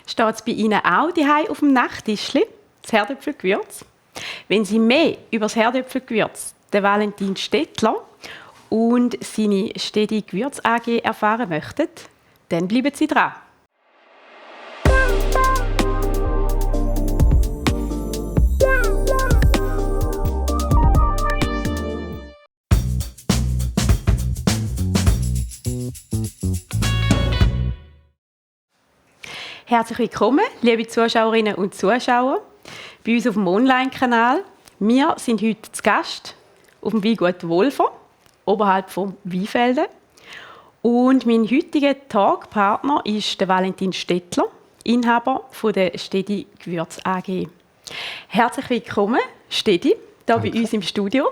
Steht es bei Ihnen auch daheim auf dem Nachttischli, das Herdöpfelgewürz? Wenn Sie mehr über das Herdöpfelgewürz, den Valentin Stettler und seine Stedi Gewürz AG erfahren möchten, dann bleiben Sie dran. Herzlich willkommen, liebe Zuschauerinnen und Zuschauer, bei uns auf dem Online-Kanal. Wir sind heute zu Gast auf dem Weingut Wolfer, oberhalb von Weinfelden. Und mein heutiger Talkpartner ist der Valentin Stettler, Inhaber der Stedi Gewürz AG. Herzlich willkommen, Stedi, hier bei uns im Studio.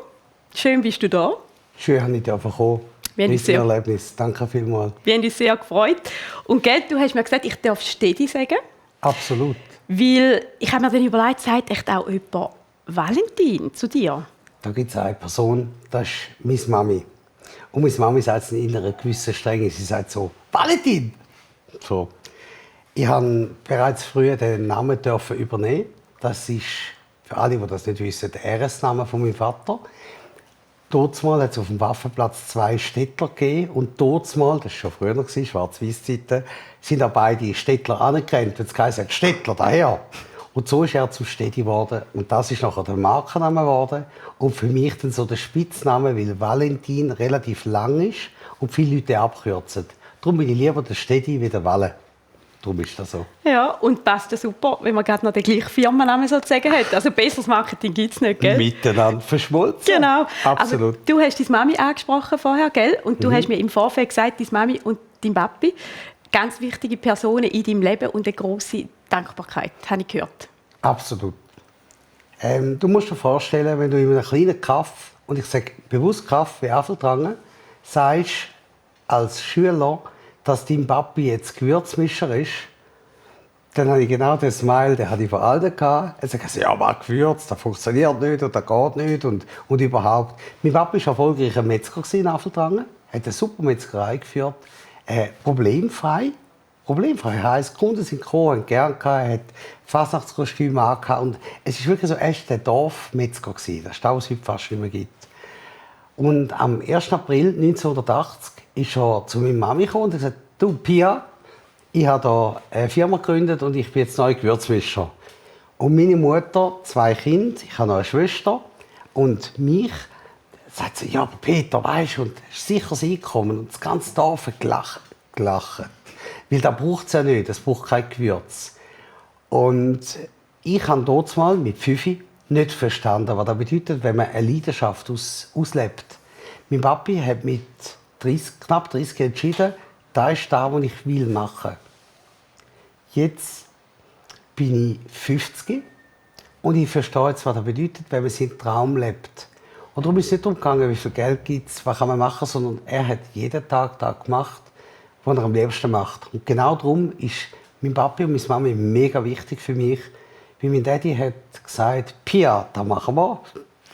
Schön bist du da. Schön, dass ich kommen. Erlebnis. Danke vielmals. Wir haben uns sehr gefreut. Und gell, du hast mir gesagt, ich darf Stedi sagen. Absolut. Weil ich habe mir dann überlegt, sagt echt auch jemand Valentin zu dir? Da gibt es eine Person, das ist meine Mami. Und meine Mami sagt es in einer gewissen Strenge. Sie sagt so, Valentin! So. Ich durfte bereits früher den Namen übernehmen. Das ist, für alle, die das nicht wissen, der Ehresname von meinem Vater. Dortmal hat es auf dem Waffenplatz 2 Stettler gegeben. Und dortmal, das war schon früher, Schwarz-Weiß-Zeiten, sind auch beide Stettler anerkannt. Jetzt heisst Stettler daher. Und so ist er zum Stedi geworden. Und das ist nachher der Markenname geworden. Und für mich dann so der Spitzname, weil Valentin relativ lang ist und viele Leute abkürzen. Darum bin ich lieber der Stedi wie der Valle. Darum ist das so. Ja, und passt ja super, wenn man gerade noch den gleichen Firmennamen sozusagen hat. Also besseres Marketing gibt es nicht, gell? Miteinander verschmolzen. Genau. Absolut. Also, du hast deine Mami angesprochen vorher, gell? Und du hast mir im Vorfeld gesagt, deine Mami und dein Papi, ganz wichtige Personen in deinem Leben und eine grosse Dankbarkeit, habe ich gehört. Absolut. Du musst dir vorstellen, wenn du in einem kleinen Kaff, und ich sage bewusst Kaff wie Apfeltrangen, sagst als Schüler, dass dein Papi jetzt Gewürzmischer ist, dann habe ich genau den Smile, den hatte ich von allen gehabt. Er sagt, ja, aber Gewürz, das funktioniert nicht und das geht nicht und überhaupt. Mein Papi war erfolgreicher Metzger in Apfeltrangen, hat eine super Metzgerei geführt, problemfrei. Problemfrei heisst, die Kunden sind gekommen, haben gerne gehabt, hat Fasnachtskostüme angehabt und es ist wirklich so echt der Dorfmetzger gewesen, das es heute fast nicht mehr gibt. Und am 1. April 1980 ist er zu meiner Mami gekommen und hat gesagt, du Pia, ich habe hier eine Firma gegründet und ich bin jetzt neuer Gewürzmischer. Und meine Mutter, 2 Kinder, ich habe noch eine Schwester und mich, sagt sie, ja, aber Peter, weisst du, und es ist sicher das Einkommen und das ganze Dorf hat gelacht. Weil das braucht es ja nicht, es braucht kein Gewürz. Und ich habe dort mal mit 5 nicht verstanden, was das bedeutet, wenn man eine Leidenschaft auslebt. Mein Papi hat mit knapp 30 entschieden, das ist das, was ich machen will. Jetzt bin ich 50 und ich verstehe jetzt, was das bedeutet, wenn man seinen Traum lebt. Und darum ist es nicht darum gegangen, wie viel Geld gibt es, was kann man machen, sondern er hat jeden Tag das gemacht, was er am liebsten macht. Und genau darum ist mein Papi und meine Mami mega wichtig für mich. Weil mein Daddy hat gesagt, Pia, das machen wir.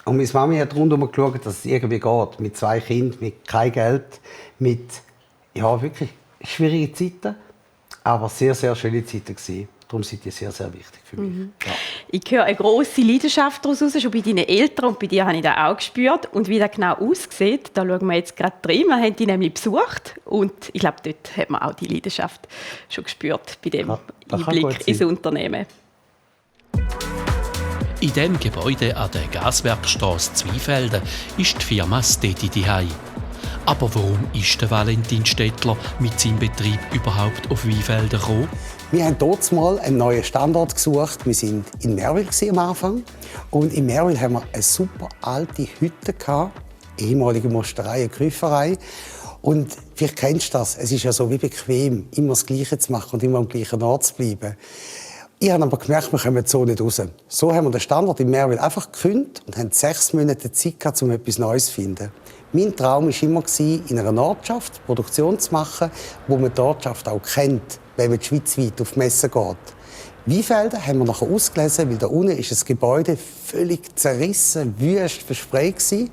Und meine Mami hat rundherum geschaut, dass es irgendwie geht. Mit 2 Kindern, mit kein Geld, mit ja, wirklich schwierigen Zeiten, aber sehr, sehr schöne Zeiten gewesen. Darum sind die sehr, sehr wichtig für mich. Ja. Ich höre eine grosse Leidenschaft daraus raus. Schon bei deinen Eltern und bei dir habe ich das auch gespürt. Und wie das genau aussieht, da schauen wir jetzt gerade rein. Wir haben die nämlich besucht. Und ich glaube, dort hat man auch die Leidenschaft schon gespürt, bei dem Einblick ins Unternehmen. In diesem Gebäude an der Gaswerkstrasse Zweifelden ist die Firma Stedi daheim. Aber warum ist der Valentin Stettler mit seinem Betrieb überhaupt auf Weinfelden gekommen? Wir haben dort mal einen neuen Standort gesucht. Wir waren in Merwil am Anfang. Und in Merwil haben wir eine super alte Hütte gehabt, ehemalige Mosterei, eine Küferei. Und vielleicht kennst du das. Es ist ja so wie bequem, immer das Gleiche zu machen und immer am gleichen Ort zu bleiben. Ich habe aber gemerkt, wir kommen so nicht raus. So haben wir den Standort in Merwil einfach gekündigt und haben 6 Monate Zeit gehabt, um etwas Neues zu finden. Mein Traum war immer, in einer Ortschaft Produktion zu machen, wo man die Ortschaft auch kennt, wenn man schweizweit auf die Messe geht. Weinfelden haben wir nachher ausgelesen, weil da unten ist das Gebäude völlig zerrissen, wüst versprayt gewesen.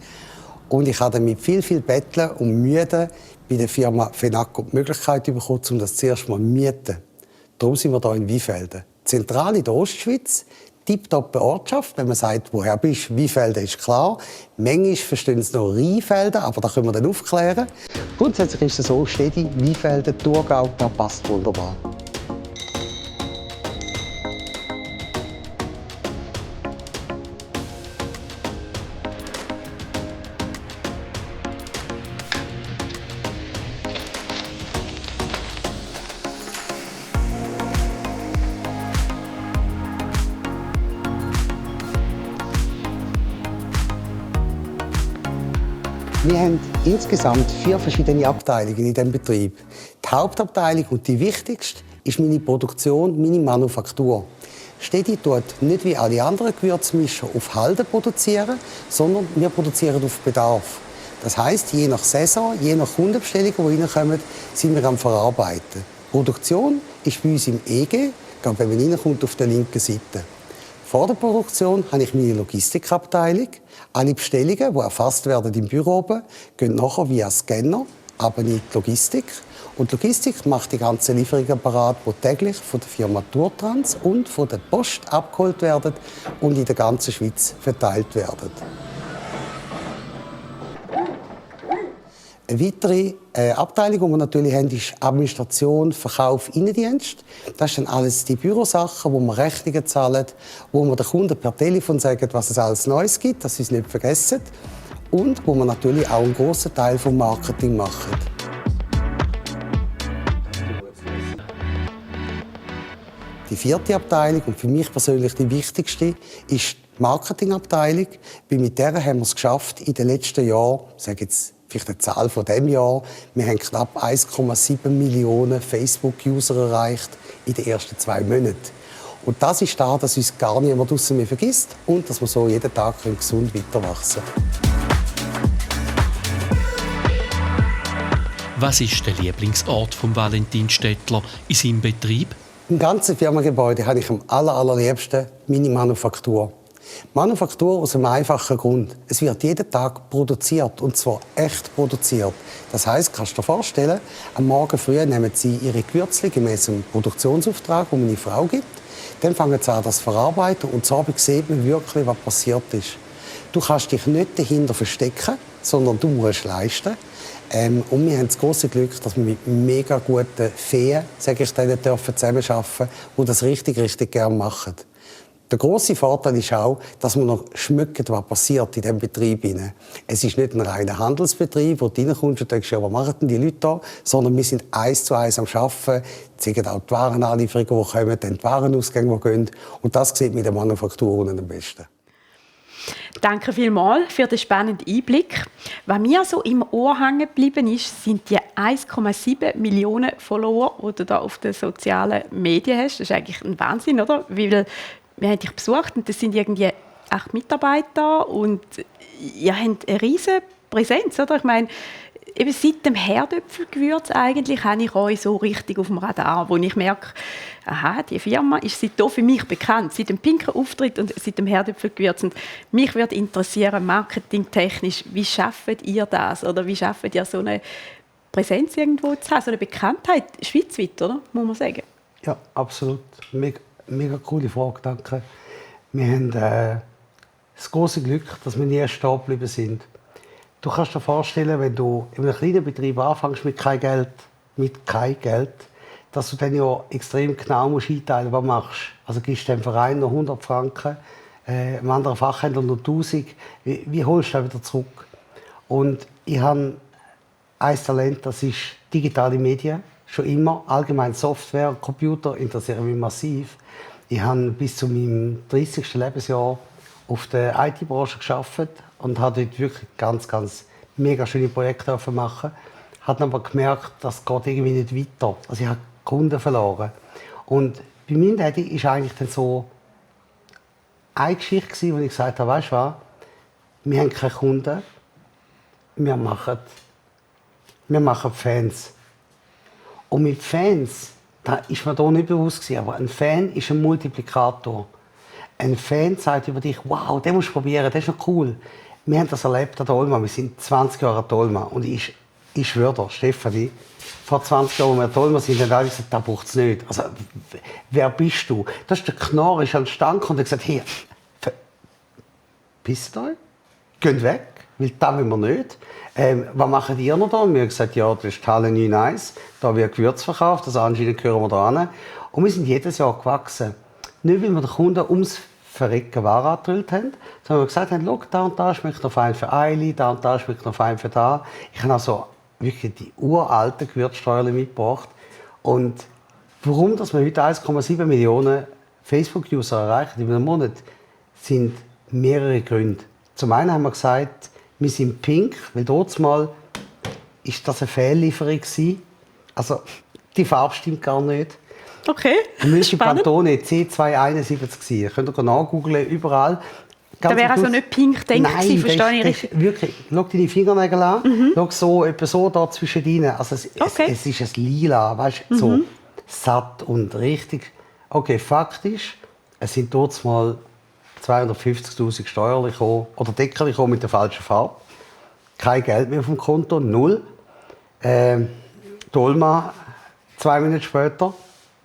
Und ich habe mit viel Betteln und Mühen bei der Firma Fenaco die Möglichkeit bekommen, um das zuerst mal zu mieten. Darum sind wir hier in Weinfelden. Zentral in der Ostschweiz, tipptoppe Ortschaft. Wenn man sagt, woher bist du, Weinfelden ist klar. Manchmal verstehen sie noch Rheinfelden, aber da können wir dann aufklären. Grundsätzlich ist es so, Städte, Weinfelden, Thurgau, das passt wunderbar. Wir haben insgesamt 4 verschiedene Abteilungen in diesem Betrieb. Die Hauptabteilung und die wichtigste ist meine Produktion, meine Manufaktur. Stedi tut nicht wie alle anderen Gewürzmischer auf Halde produzieren, sondern wir produzieren auf Bedarf. Das heisst, je nach Saison, je nach Kundenbestellungen, die reinkommen, sind wir am Verarbeiten. Die Produktion ist bei uns im EG, gerade wenn man reinkommt, auf der linken Seite. Vor der Produktion habe ich meine Logistikabteilung. Alle Bestellungen, die erfasst werden im Büro oben, gehen nachher via Scanner aber in die Logistik. Und die Logistik macht die ganzen Lieferungen parat, die täglich von der Firma Tourtrans und von der Post abgeholt werden und in der ganzen Schweiz verteilt werden. Eine weitere Abteilung, die wir natürlich haben, ist Administration, Verkauf, Innendienst. Das sind alles die Bürosachen, wo wir Rechnungen zahlen, wo wir den Kunden per Telefon sagen, was es alles Neues gibt, dass sie es nicht vergessen. Und wo wir natürlich auch einen grossen Teil vom Marketing machen. Die 4. Abteilung, und für mich persönlich die wichtigste, ist die Marketingabteilung. Mit der haben wir es geschafft, in den letzten Jahren, ich sage jetzt vielleicht eine Zahl von diesem Jahr, wir haben knapp 1,7 Millionen Facebook-User erreicht in den ersten 2 Monaten. Und das ist da, dass uns gar niemand draussen mehr vergisst und dass wir so jeden Tag gesund weiterwachsen können. Was ist der Lieblingsort von Valentin Stettler in seinem Betrieb? Im ganzen Firmengebäude habe ich am allerliebsten meine Manufaktur. Manufaktur aus einem einfachen Grund. Es wird jeden Tag produziert, und zwar echt produziert. Das heisst, kannst du dir vorstellen, am Morgen früh nehmen sie ihre Gewürze gemäß einem Produktionsauftrag, den meine Frau gibt. Dann fangen sie an, das zu verarbeiten, und so sieht man wirklich, was passiert ist. Du kannst dich nicht dahinter verstecken, sondern du musst leisten. Und wir haben das große Glück, dass wir mit mega guten Feen, sage ich denen, zusammenarbeiten, die das richtig gerne machen. Der grosse Vorteil ist auch, dass wir noch schmecken, was passiert in diesem Betrieb. Es ist nicht ein reiner Handelsbetrieb, wo du reinkommst und denkst, ja, was machen denn die Leute da? Sondern wir sind 1:1 am Arbeiten, zeigen auch die Warenanlieferungen, die kommen, dann die Warenausgänge, die gehen. Und das sieht mit den Manufakturen am besten. Danke vielmals für den spannenden Einblick. Was mir so im Ohr hängen geblieben ist, sind die 1,7 Millionen Follower, die du da auf den sozialen Medien hast. Das ist eigentlich ein Wahnsinn, oder? Weil wir haben dich besucht und das sind irgendwie 8 Mitarbeiter und ihr habt eine riesige Präsenz, oder? Ich meine, eben seit dem Herdöpfelgewürz eigentlich habe ich euch so richtig auf dem Radar, wo ich merke, aha, die Firma ist seitdem für mich bekannt, seit dem pinken Auftritt und seit dem Herdöpfelgewürz. Und mich würde interessieren, marketingtechnisch, wie schafft ihr das? Oder wie schafft ihr so eine Präsenz irgendwo zu haben, so eine Bekanntheit schweizweit, oder? Muss man sagen. Ja, absolut. Mega coole Frage, danke. Wir haben das große Glück, dass wir nie stehen geblieben sind. Du kannst dir vorstellen, wenn du in einem kleinen Betrieb anfängst mit kein Geld, dass du dann ja extrem genau einteilen musst, was du machst. Also gibst du dem Verein noch 100 Franken, einem anderen Fachhändler noch 1000. Wie holst du das wieder zurück? Und ich habe ein Talent, das ist digitale Medien. Schon immer. Allgemein Software, Computer interessieren mich massiv. Ich habe bis zu meinem 30. Lebensjahr auf der IT-Branche gearbeitet und habe dort wirklich ganz mega schöne Projekte machen. Habe aber gemerkt, das geht irgendwie nicht weiter. Also ich habe Kunden verloren. Und bei meinem Daddy war eigentlich dann so eine Geschichte, wo ich gesagt habe, weißt du was, wir haben keine Kunden, wir machen Fans. Und mit Fans, das ist mir hier nicht bewusst, aber ein Fan ist ein Multiplikator. Ein Fan sagt über dich, wow, den musst du probieren, das ist noch cool. Wir haben das erlebt an Dolma, wir sind 20 Jahre an Dolma und ist ich schwöre dir, Stefanie, vor 20 Jahren, als wir Dolmer sind, haben alle gesagt, das braucht es nicht. Also, wer bist du? Das ist der Knorr, ist an den Stand gekommen und hat gesagt, hier, pisst euch, geht weg, weil das wollen wir nicht. Was machen ihr noch da? Und wir haben gesagt, ja, das ist die Halle 9.1, da wird Gewürz verkauft, also anscheinend gehören wir da hin. Und wir sind jedes Jahr gewachsen. Nicht, weil wir den Kunden ums Verrecken Ware angedrillt haben, sondern weil wir gesagt haben, schau, da und da schmeckt noch fein für Eili, da und da schmeckt noch fein für da. Ich habe also wirklich die uralten Gewürzsteuerchen mitgebracht. Und warum dass wir heute 1,7 Millionen Facebook-User erreichen in einem Monat, sind mehrere Gründe. Zum einen haben wir gesagt, wir sind pink, weil dort mal ist das eine Fehllieferung gewesen. Also die Farbe stimmt gar nicht. Okay, Wir müssen spannend. Pantone C271 sein. Könnt ihr nachgoogeln, überall. Da wäre also nicht pink denkt Nein, gewesen, verstehe ich richtig? Wirklich. Schau deine Fingernägel an. Schau so, etwa so da zwischen ihnen. Also Okay. es ist ein Lila, weißt du, so satt und richtig. Okay, faktisch, es sind dort mal 250'000 Steuerli gekommen, oder Deckel gekommen mit der falschen Farbe. Kein Geld mehr auf dem Konto, null. Dolma, 2 Minuten später,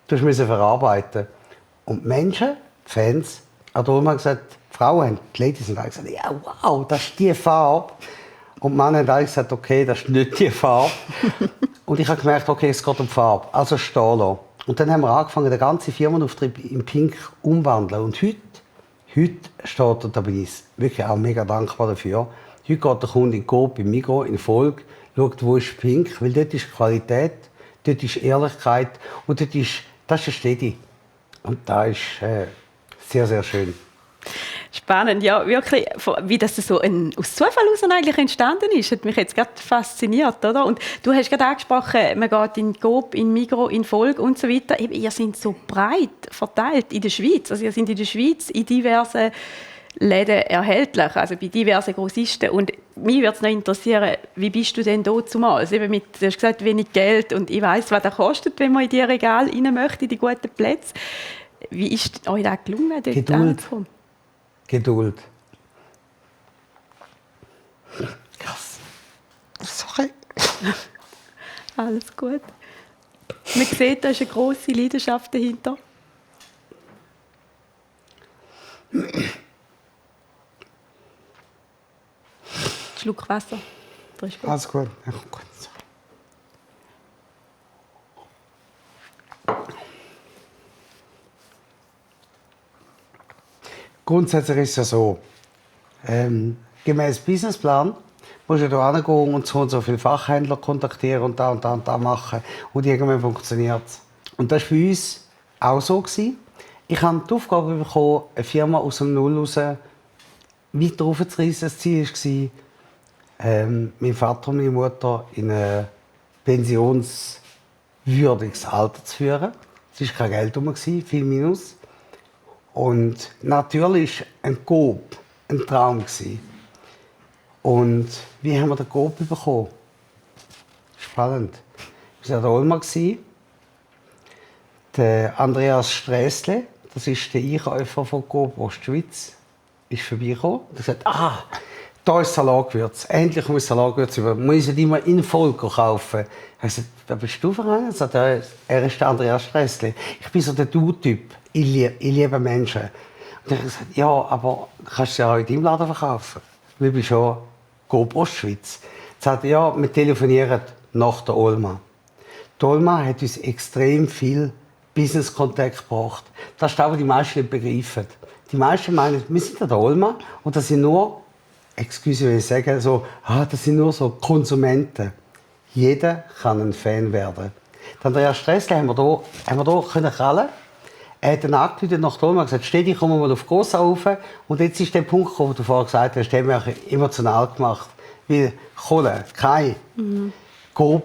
du musst verarbeiten. Und die Menschen, die Fans, an Dolma haben gesagt, die Frauen, die Ladies haben gesagt, ja wow, das ist die Farbe. Und die Männer haben alle gesagt, okay, das ist nicht die Farbe. Und ich habe gemerkt, okay, es geht um die Farbe, also stehen lassen. Und dann haben wir angefangen, den ganzen Firmenauftrieb in Pink umzuwandeln. Und heute steht, und da bin ich wirklich auch mega dankbar dafür, heute geht der Kunde in Coop, in Migros, in Volk, schaut, wo ist Pink, weil dort ist Qualität, dort ist Ehrlichkeit und dort ist, das ist ein Steady. Und das ist sehr, sehr schön. Spannend, ja, wirklich, wie das so aus Zufall heraus eigentlich entstanden ist, hat mich jetzt gerade fasziniert, oder? Und du hast gerade angesprochen, man geht in Coop, in Migros, in Volk und so weiter. Eben, ihr seid so breit verteilt in der Schweiz. Also ihr seid in der Schweiz in diversen Läden erhältlich, also bei diversen Grossisten. Und mich würde es noch interessieren, wie bist du denn da zumal? Eben du hast gesagt, wenig Geld und ich weiss, was das kostet, wenn man in die Regale rein möchte, in die guten Plätze. Wie ist euch das gelungen, dort anzukommen? Geduld. Krass. Sorry. Alles gut. Man sieht, da ist eine grosse Leidenschaft dahinter. Schluck Wasser. Das ist gut. Alles gut. Ja, gut. Grundsätzlich ist es ja so, gemäß Businessplan musst du da hingehen und so viele Fachhändler kontaktieren und da und da und da machen. Und irgendwann funktioniert es. Und das war bei uns auch so gewesen. Ich habe die Aufgabe bekommen, eine Firma aus dem Null heraus weiter aufzureissen. Das Ziel war, meinen Vater und meine Mutter in ein pensionswürdiges Alter zu führen. Es war kein Geld rum, viel Minus. Und natürlich war ein Coop ein Traum. Und wie haben wir den Coop bekommen? Spannend. Wir waren in der Olma. Der Andreas Strässle, das ist der Einkäufer von Coop Ostschweiz, ist vorbeigekommen und hat gesagt, da ist Salatgewürz. Endlich muss Salatgewürz über. Man muss nicht immer in Volk kaufen. Ich habe gesagt, wer bist du für einen? Er ist der Andreas Strässle. Ich bin so der Du-Typ. Ich liebe Menschen. Und ich habe gesagt, ja, aber du kannst es ja auch in deinem Laden verkaufen. Wir sind schon Coop Ostschweiz. Er sagte, ja, wir telefonieren nach der Olma. Die Olma hat uns extrem viel Business-Kontakt gebracht. Das ist das, was die meisten nicht begreifen. Die meisten meinen, wir sind an der Olma und das sind nur, excuse, wenn ich sage, so, das sind nur so Konsumenten. Jeder kann ein Fan werden. Dann der Stressle haben wir hier krallen können. Er hat dann angerufen nach der Olma und gesagt, steh dich, komm mal auf Grossa rauf. Und jetzt ist der Punkt gekommen, den du vorher gesagt hast, der hat mich emotional gemacht. Weil Kohle, Kai, Coop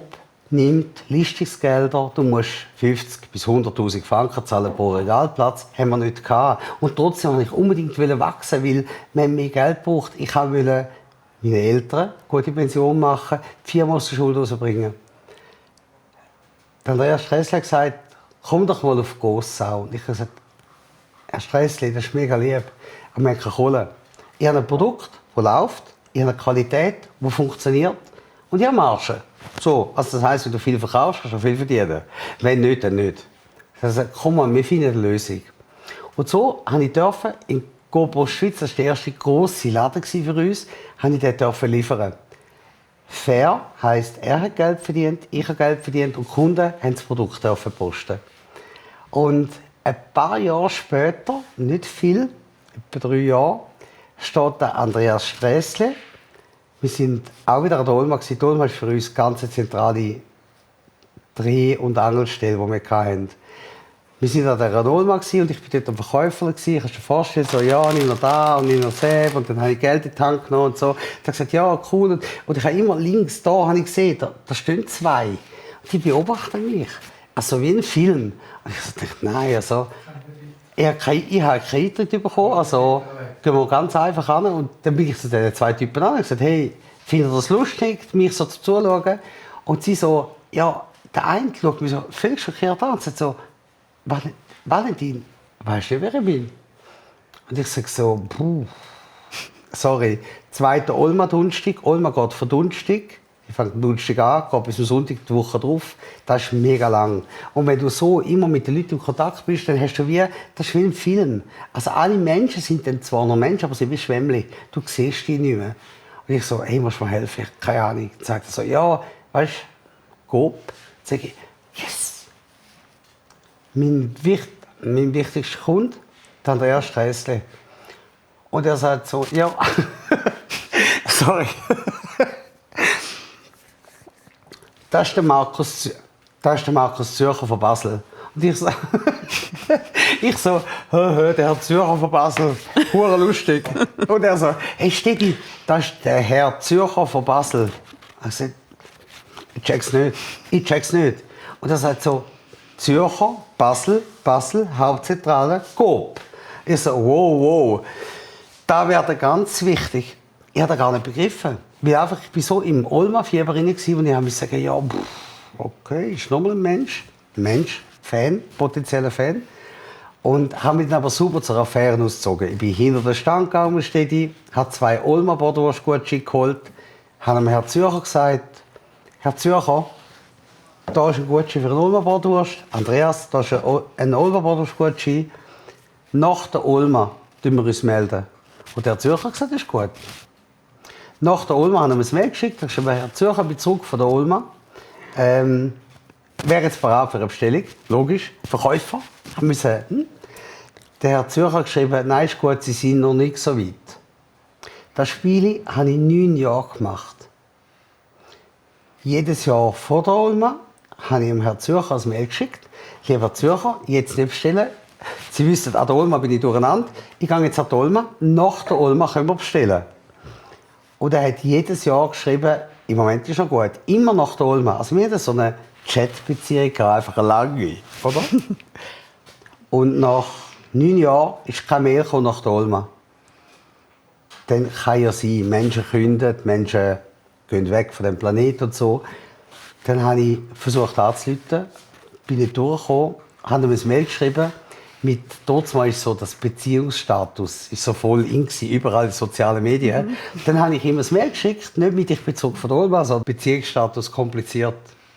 nimmt Listungsgelder, du musst 50 bis 100'000 Franken zahlen pro Regalplatz, haben wir nicht gehabt. Und trotzdem wollte ich unbedingt wachsen, weil man mehr Geld braucht. Ich wollte meine Eltern gute Pension machen, die Firma aus der Schule rausbringen. Dann hat Herr Stressle gesagt, komm doch mal auf Gossau. Und ich habe gesagt, Herr Stressle, das ist mega lieb, aber wir haben keine Kohle. Ich habe ein Produkt, das läuft, ich habe eine Qualität, die funktioniert und ich habe Marge. So, also das heisst, wenn du viel verkaufst, kannst du viel verdienen. Wenn nicht, dann nicht. Also, komm mal, wir finden eine Lösung. Und so durfte ich in GoPro Schweiz, das war der erste grosse Laden für uns, durfte ich liefern. Fair heisst, er hat Geld verdient, ich habe Geld verdient und die Kunden haben das Produkt posten. Und ein paar Jahre später, nicht viel, etwa 3 Jahre, steht der Andreas Strässle. Wir sind auch wieder an der Olma. Die Olma ist für uns eine ganz zentrale Dreh- und Angelstelle, die wir hatten. Wir waren an der Olma und ich war dort ein Verkäufer. Ich kann dir vorstellen, so, ja, nimm noch da und nimm noch das. Und dann habe ich Geld in die Hand genommen und so. Und er hat gesagt, ja, cool. Und ich habe immer links da habe ich gesehen, da stehen 2. Und die beobachten mich. Also wie ein Film. Und ich dachte, nein, also... Ich habe keinen Eintritt bekommen, also gehen wir ganz einfach an. Und dann bin ich zu den 2 Typen an und gesagt, hey, findet ihr das lustig, mich so zuzuschauen? Und sie so, ja, der eine schaut mich so völlig schockiert an und sagt so, Valentin, weißt du, wer ich bin? Und ich sage so, sorry, 2. Olma-Donnerstag, Olma geht von Donnerstag. Ich fange Donnerstag an, gehe bis zum Sonntag die Woche drauf. Das ist mega lang. Und wenn du so immer mit den Leuten in Kontakt bist, dann hast du das ist wie ein Film. Also alle Menschen sind dann zwar noch Menschen, aber sie sind wie Schwämmli. Du siehst die nicht mehr. Und ich so, hey, musst du mir helfen? Ich keine Ahnung. Dann sagt er so, ja, weißt du, Coop. Dann sage ich, yes. Mein wichtigster Kunde, der Andreas Strässle. Und er sagt so, ja, sorry. Das ist der Markus Zürcher von Basel. Und ich so, der Herr Zürcher von Basel, hure lustig. Und er so, hey Stegi, das ist der Herr Zürcher von Basel. Ich so, ich check's nicht. Und er sagt so, Zürcher, Basel, Hauptzentrale, Coop. Ich so, wow, das wäre ganz wichtig. Ich habe das gar nicht begriffen. Weil einfach, ich war so im Olma-Fieber drin und ich habe gesagt, ja, okay, ist nochmal ein Mensch, Fan, potenzieller Fan. Und habe mich dann aber super zur Affäre ausgezogen. Ich bin hinter den Stand gegangen, habe 2 Olma-Bordwurst-Gutscheine geholt, habe dem Herrn Zürcher gesagt, Herr Zürcher, da ist ein Gutschein für eine Olma-Bordwurst. Andreas, da ist ein Olma-Bordwurst-Gutschein. Nach der Olma melden wir uns. Und der Zürcher hat gesagt, das ist gut. Nach der Olma haben wir ein Mail geschickt, ich habe Herr Zürcher bin zurück von der Olma. Wäre jetzt bereit für eine Bestellung, logisch. Verkäufer müssen. Der Herr Zürcher hat geschrieben, nein, ist gut, Sie sind noch nicht so weit. Das Spiel habe ich 9 Jahre gemacht. Jedes Jahr vor der Olma habe ich dem Herrn Zürcher ein Mail geschickt. Lieber Zürcher, jetzt nicht bestellen. Sie wissen, an der Olma bin ich durcheinander. Ich gehe jetzt an die Olma. Nach der Olma können wir bestellen. Und er hat jedes Jahr geschrieben, im Moment ist noch gut, immer nach der Olma. Also wir hatten so eine Chat-Beziehung, einfach eine lange, oder? Und nach 9 Jahren ist kein Mail nach der Olma. Dann kann ja sein, Menschen künden, Menschen gehen weg von dem Planeten und so. Dann habe ich versucht anzurufen, bin nicht durchgekommen, habe ihm ein Mail geschrieben. Dort ist so das Beziehungsstatus ist so voll in, überall in sozialen Medien. Dann habe ich ihm ein Mail geschickt, nicht mit «Ich bin zurück von der Olma», sondern «Beziehungsstatus kompliziert»,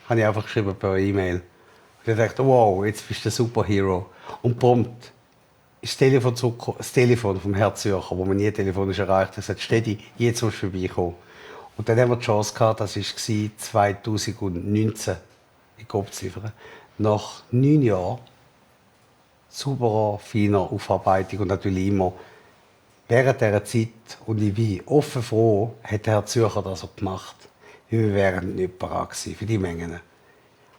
habe ich einfach geschrieben per E-Mail. Und ich dachte, wow, jetzt bist du der Superhero. Und prompt ist das Telefon vom Herrn Zürcher, wo man nie telefonisch erreicht hat, gesagt, «Stedi, jetzt musst du vorbeikommen». Und dann haben wir die Chance gehabt, das war 2019, in Coop zu liefern. Nach 9 Jahren sauberer, feiner Aufarbeitung und natürlich immer während dieser Zeit, und ich bin offen froh, hat der Herr Zürcher das auch gemacht. Wir wären nicht bereit gewesen für die Mengen.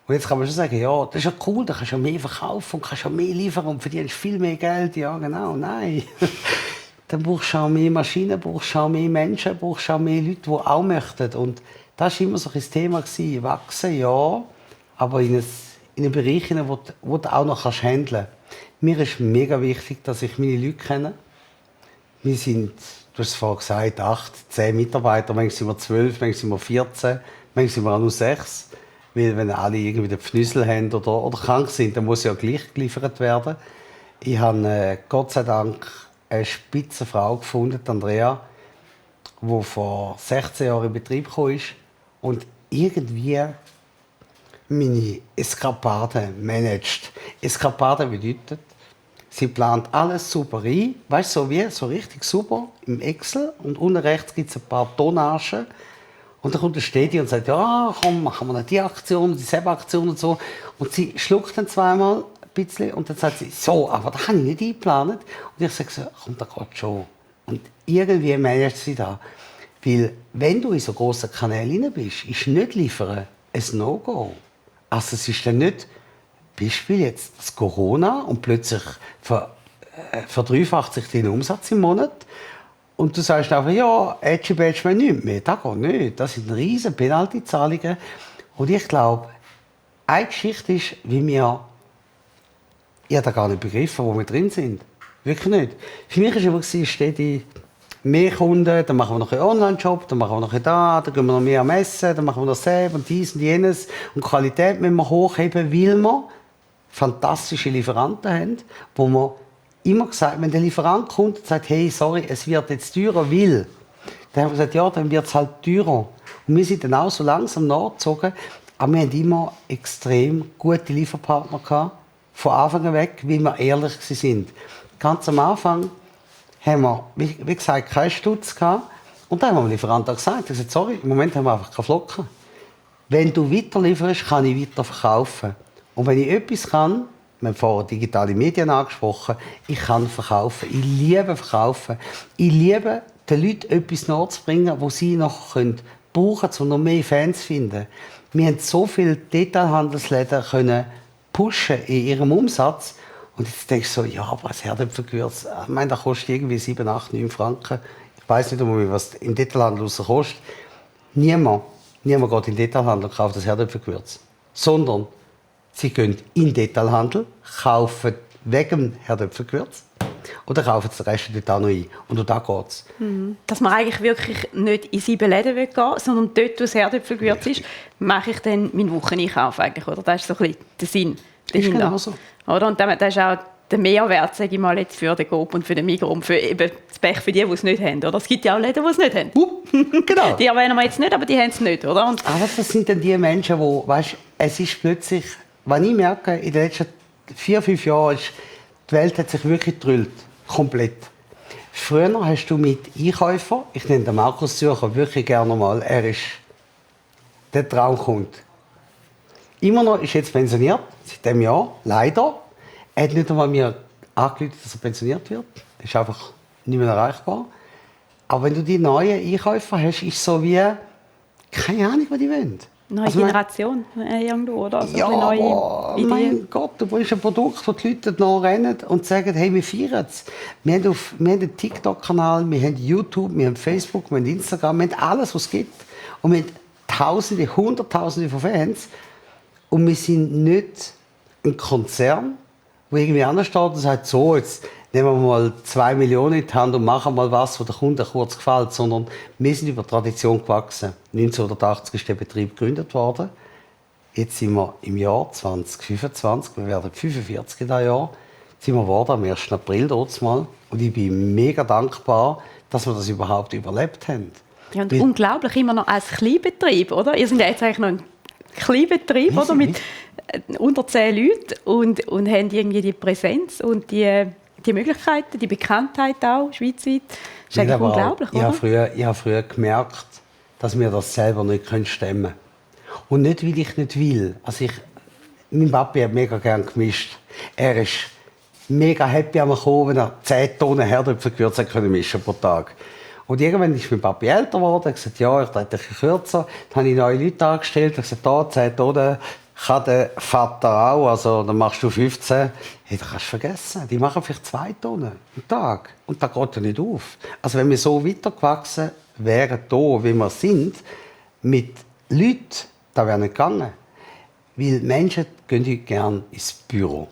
Und jetzt kann man schon sagen, ja, das ist ja cool, da kannst du ja mehr verkaufen und kannst ja mehr liefern und verdienst viel mehr Geld. Ja, genau, nein. Dann brauchst du auch mehr Maschinen, brauchst du auch mehr Menschen, brauchst du auch mehr Leute, die auch möchten. Und das war immer so ein Thema. Wachsen, ja, aber in einen Bereich, wo du auch noch handeln kannst. Mir ist mega wichtig, dass ich meine Leute kenne. Wir sind, du hast es vorhin gesagt, 8, 10 Mitarbeiter, manchmal sind wir 12, manchmal sind wir 14, manchmal sind wir auch nur 6. Weil wenn alle irgendwie den Pfnüssel haben oder krank sind, dann muss ja gleich geliefert werden. Ich habe Gott sei Dank eine Spitzenfrau gefunden, Andrea, die vor 16 Jahren in Betrieb gekommen ist. Und irgendwie meine Eskapaden managt. Eskapaden bedeutet, sie plant alles super ein, weißt du, so richtig super im Excel und unten rechts gibt es ein paar Tonnagen und dann kommt der Städti und sagt, ja komm, machen wir noch die Aktion, dieselbe Aktion und so und sie schluckt dann zweimal ein bisschen und dann sagt sie, so, aber das habe ich nicht eingeplant und ich sage so, komm, da geht schon und irgendwie managt sie da, weil wenn du in so grossen Kanälen rein bist, ist nicht liefern ein No-Go. Also es ist dann nicht, Beispiel jetzt das Corona und plötzlich verdreifacht sich dein Umsatz im Monat und du sagst einfach, ja, Edgy Badge mehr nichts mehr. Das geht nicht. Das sind riesige Penalty-Zahlungen. Und ich glaube, eine Geschichte ist, wie wir, ich habe da gar nicht begriffen, wo wir drin sind. Wirklich nicht. Für mich war immer, steht mehr Kunden, dann machen wir noch einen Online-Shop, dann machen wir noch da, dann gehen wir noch mehr am Essen, dann machen wir noch selbst und dies und jenes. Und die Qualität müssen wir hochheben, weil wir fantastische Lieferanten haben, wo wir immer gesagt haben, wenn der Lieferant kommt und sagt, hey, sorry, es wird jetzt teurer, weil, dann haben wir gesagt, ja, dann wird es halt teurer. Und wir sind dann auch so langsam nachgezogen, aber wir haben immer extrem gute Lieferpartner gehabt, von Anfang an weg, weil wir ehrlich waren. Ganz am Anfang haben wir, wie gesagt, keinen Stutz gehabt. Und dann haben wir dem Lieferanten gesagt, er sagt, sorry, im Moment haben wir einfach keine Flocken. Wenn du weiterlieferst, kann ich weiter verkaufen. Und wenn ich etwas kann, wir haben vorher digitale Medien angesprochen, ich kann verkaufen. Ich liebe verkaufen. Ich liebe, den Leuten etwas nachzubringen, was sie noch brauchen können, um noch mehr Fans zu finden. Wir haben so viele Detailhandelsläden können pushen in ihrem Umsatz. Und jetzt denkst du so, ja, aber das Herdöpfelgewürz, ich meine, das kostet irgendwie 7, 8, 9 Franken. Ich weiss nicht einmal, was im Detailhandel kostet. Niemand geht in den Detailhandel und kauft das Herdöpfelgewürz. Sondern sie gehen in den Detailhandel, kaufen wegen dem Herdöpfelgewürz und dann kaufen sie den Rest dort auch noch ein. Und da geht es. Dass man eigentlich wirklich nicht in 7 Läden gehen will, sondern dort, wo das Herdöpfelgewürz ist, mache ich dann meinen Wocheneinkauf eigentlich. Oder? Das ist so ein bisschen der Sinn dahinter. Ist genau so. Oder? Und das ist auch der Mehrwert, sage ich mal, jetzt für den Coop und für den Migros und für eben das Pech für die, die es nicht haben. Oder? Es gibt ja auch Läden, die es nicht haben. Genau. Die erwähnen wir jetzt nicht, aber die haben es nicht. Oder? Und aber das sind dann die Menschen, die, weißt, es ist plötzlich, wenn ich merke, in den letzten 4, 5 Jahren, die Welt hat sich wirklich gedrillt. Komplett. Früher hast du mit Einkäufern, ich nenne den Markus Zürcher wirklich gerne mal, er ist der Traumkunde. Immer noch ist jetzt pensioniert, seit diesem Jahr, leider. Er hat nicht einmal mir angekündigt, dass er pensioniert wird. Er ist einfach nicht mehr erreichbar. Aber wenn du die neuen Einkäufer hast, ist es so wie, keine Ahnung, was die wollen. neue Generation irgendwo, oder? Also ja, neue aber Ideen. mein Gott, du brauchst ein Produkt, wo die Leute nachrennen und sagen, hey, wir feiern es. Wir haben einen TikTok-Kanal, wir haben YouTube, wir haben Facebook, wir haben Instagram, wir haben alles, was es gibt. Und wir haben Tausende, Hunderttausende von Fans. Und wir sind nicht ein Konzern, wo irgendwie anders steht und sagt, so, jetzt nehmen wir mal 2 Millionen in die Hand und machen mal was, was der Kunde kurz gefällt. Sondern wir sind über Tradition gewachsen. 1980 ist der Betrieb gegründet worden. Jetzt sind wir im Jahr 2025, wir werden 45 in diesem Jahr, sind wir geworden, am 1. April dort mal. Und ich bin mega dankbar, dass wir das überhaupt überlebt haben. Ja, und unglaublich, immer noch als Kleinbetrieb, oder? Ihr seid ja jetzt eigentlich noch ein Kleinbetrieb, oder? Mit unter 10 Leuten und haben irgendwie die Präsenz und die Möglichkeiten, die Bekanntheit auch, schweizweit. Das ist eigentlich unglaublich, oder? Ich habe früher gemerkt, dass wir das selber nicht stemmen können. Und nicht, weil ich nicht will. Also mein Papi hat mega gerne gemischt. Er ist mega happy am Kommen, wenn er 10 Tonnen Herdöpfelgewürz mischen pro Tag. Und irgendwann ist mein Papi älter geworden. Er hat gesagt, ja, ich drehe ein bisschen kürzer. Dann habe ich neue Leute angestellt. Er hat gesagt, da, 10 Tonnen kann der Vater auch. Also, dann machst du 15. Hey, das kannst du vergessen. Die machen vielleicht 2 Tonnen am Tag. Und das geht ja nicht auf. Also, wenn wir so weitergewachsen wären, hier, wie wir sind, mit Leuten, das wäre nicht gegangen. Weil Menschen gehen heute gerne ins Büro.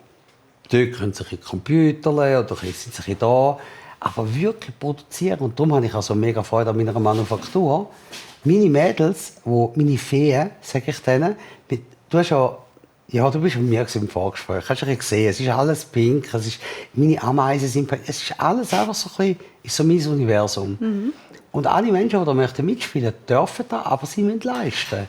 Dort können sie sich Computer lernen oder sind sie da. Aber wirklich produzieren. Und darum habe ich also mega Freude an meiner Manufaktur. Meine Mädels, meine Feen, sage ich denen, du bist mit mir im Vorgespräch. Hast du gesehen, es ist alles pink, meine Ameisen sind pink. Es ist alles einfach so ein bisschen mein Universum. Und alle Menschen, die da mitspielen möchten, dürfen das, aber sie müssen leisten.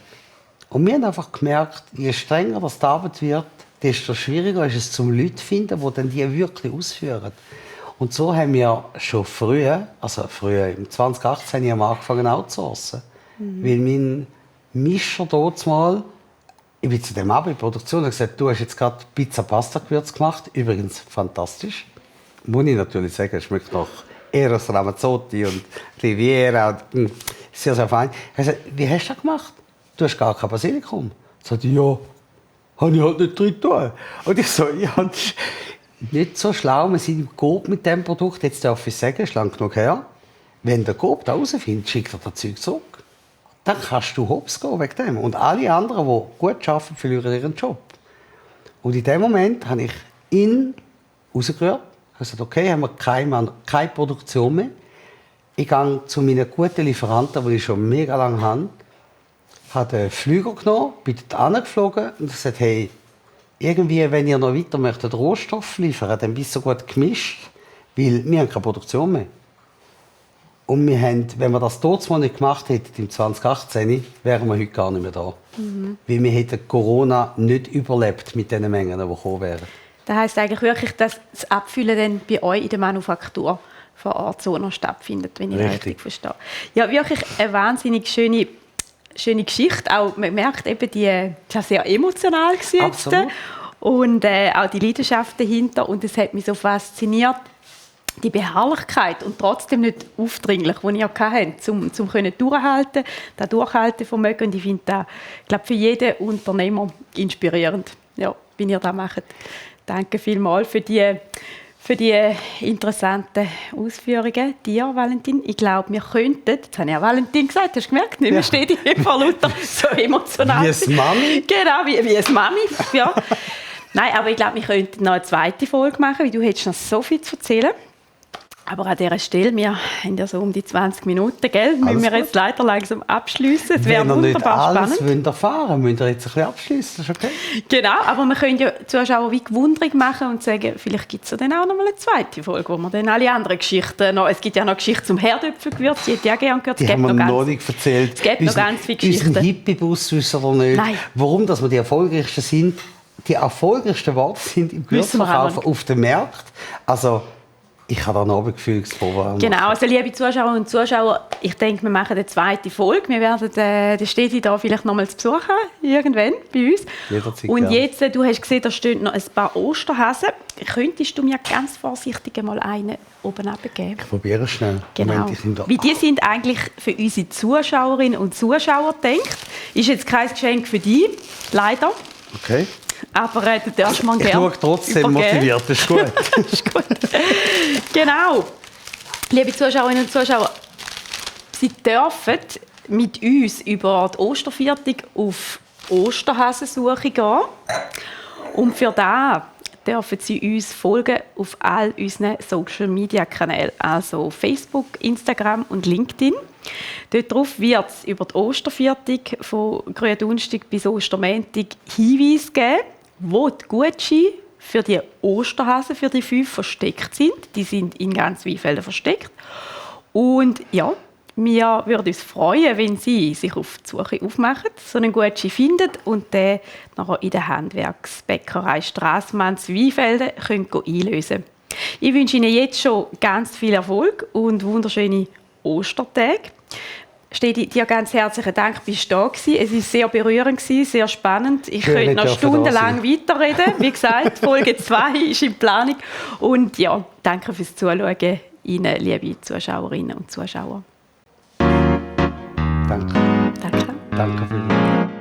Und wir haben einfach gemerkt, je strenger das die Arbeit wird, desto schwieriger ist es, zum Leute zu finden, die dann die wirklich ausführen. Und so haben wir schon früher im 2018 haben wir angefangen outsourcen. Weil mein Mischer dort mal, ich bin zu dem in Produktion und gesagt, du hast jetzt gerade Pizza-Pasta-Gewürz gemacht, übrigens fantastisch. Muss ich natürlich sagen, es schmeckt nach Eros Ramazzotti und Riviera und sehr, sehr fein. Er sagt, wie hast du das gemacht? Du hast gar kein Basilikum. Ich sagte, ja, habe ich halt nicht drin getan. Und ich so, ja, das ist nicht so schlau. Wir sind im Coop mit diesem Produkt. Jetzt darf ich sagen, ist lang genug her. Wenn der Coop da herausfindet, schickt er das Zeug zurück. Dann kannst du hops gehen wegen dem. Und alle anderen, die gut arbeiten, verlieren ihren Job. Und in dem Moment habe ich ihn rausgerührt. Ich habe gesagt, okay, haben wir keine Produktion mehr. Ich gehe zu meinen guten Lieferanten, die ich schon mega lange habe den Flüger genommen, bin dort hingeflogen und gesagt, hey, irgendwie, wenn ihr noch weiter möchtet Rohstoff liefern, dann bist du so gut gemischt, weil wir haben keine Produktion mehr. Und wir haben, wenn wir das dort mal nicht gemacht hätten, im 2018, wären wir heute gar nicht mehr da. Weil wir hätten Corona nicht überlebt mit den Mengen, die gekommen wären. Das heisst eigentlich wirklich, dass das Abfüllen dann bei euch in der Manufaktur vor Ort so noch stattfindet, wenn ich das richtig verstehe. Ja, wirklich eine wahnsinnig schöne Geschichte. Auch, man merkt eben, das war sehr emotional jetzt. Und auch die Leidenschaft dahinter. Und es hat mich so fasziniert, die Beharrlichkeit und trotzdem nicht aufdringlich, die ihr hattet, um durchhalten, das Durchhaltevermögen. Und ich finde das, glaube, für jeden Unternehmer inspirierend, ja, wie ihr das macht. Danke vielmals für die interessanten Ausführungen. Dir, Valentin. Ich glaube, wir könnten, jetzt habe ich ja Valentin gesagt, hast du gemerkt, nicht mehr steht ich vor lauter so emotional. Wie eine Mami? Genau, wie eine Mami, ja. Nein, aber ich glaube, wir könnten noch eine zweite Folge machen, weil du hättest noch so viel zu erzählen. Aber an dieser Stelle, wir haben ja so um die 20 Minuten, gell? Müssen wir jetzt leider langsam abschließen. Es wäre wunderbar spannend. Wenn ihr nicht alles erfahren wollt, müsst ihr jetzt ein bisschen abschließen, das ist okay? Genau, aber wir können ja Zuschauer wie Gewunderung machen und sagen, vielleicht gibt es ja dann auch noch mal eine zweite Folge, wo wir dann alle anderen Geschichten noch, es gibt ja noch Geschichten zum Herdöpfelgewürz, die hätte ich auch gerne gehört. Die haben wir noch nicht erzählt. Es gibt noch ganz viele Geschichten. Unseren Hippie-Bus wissen wir nicht. Nein. Warum dass wir die erfolgreichsten sind. Die erfolgreichsten Worte sind im Gewürzverkauf auf dem Markt. Also, ich habe da noch ein Gefühlsprobe. Genau, also liebe Zuschauerinnen und Zuschauer, ich denke, wir machen eine zweite Folge. Wir werden den Städti da vielleicht noch mal zu Besuch haben, irgendwann bei uns. Jederzeit, und jetzt, du hast gesehen, da stehen noch ein paar Osterhasen. Könntest du mir ganz vorsichtig mal einen oben runtergeben? Ich probiere es schnell. Genau. Moment, weil die sind eigentlich für unsere Zuschauerinnen und Zuschauer gedacht. Ist jetzt kein Geschenk für dich, leider. Okay. Aber du darfst mal gerne. Ich schaue trotzdem motiviert, das ist gut. Ist gut. Genau. Liebe Zuschauerinnen und Zuschauer, Sie dürfen mit uns über die Osterviertung auf Osterhasensuche gehen. Und für das dürfen Sie uns folgen auf all unseren Social-Media-Kanälen, also Facebook, Instagram und LinkedIn. Darauf wird es über die Osterviertung von Gründonnerstag bis Ostermontag Hinweise geben, wo die Gutscheine für die Osterhasen, für die 5 versteckt sind. Die sind in ganz Weinfelden versteckt. Und ja, wir würden uns freuen, wenn Sie sich auf die Suche aufmachen, so einen Gutschein finden und den nachher in der Handwerksbäckerei Strassmanns Weinfelden einlösen können. Ich wünsche Ihnen jetzt schon ganz viel Erfolg und wunderschöne Ostertage. Stedi, dir ganz herzlichen Dank, bist du da gewesen. Es war sehr berührend, sehr spannend. Ich könnte noch stundenlang weiterreden. Wie gesagt, Folge 2 ist in Planung. Und ja, danke fürs Zuschauen Ihnen, liebe Zuschauerinnen und Zuschauer. Danke. Danke. Danke für die.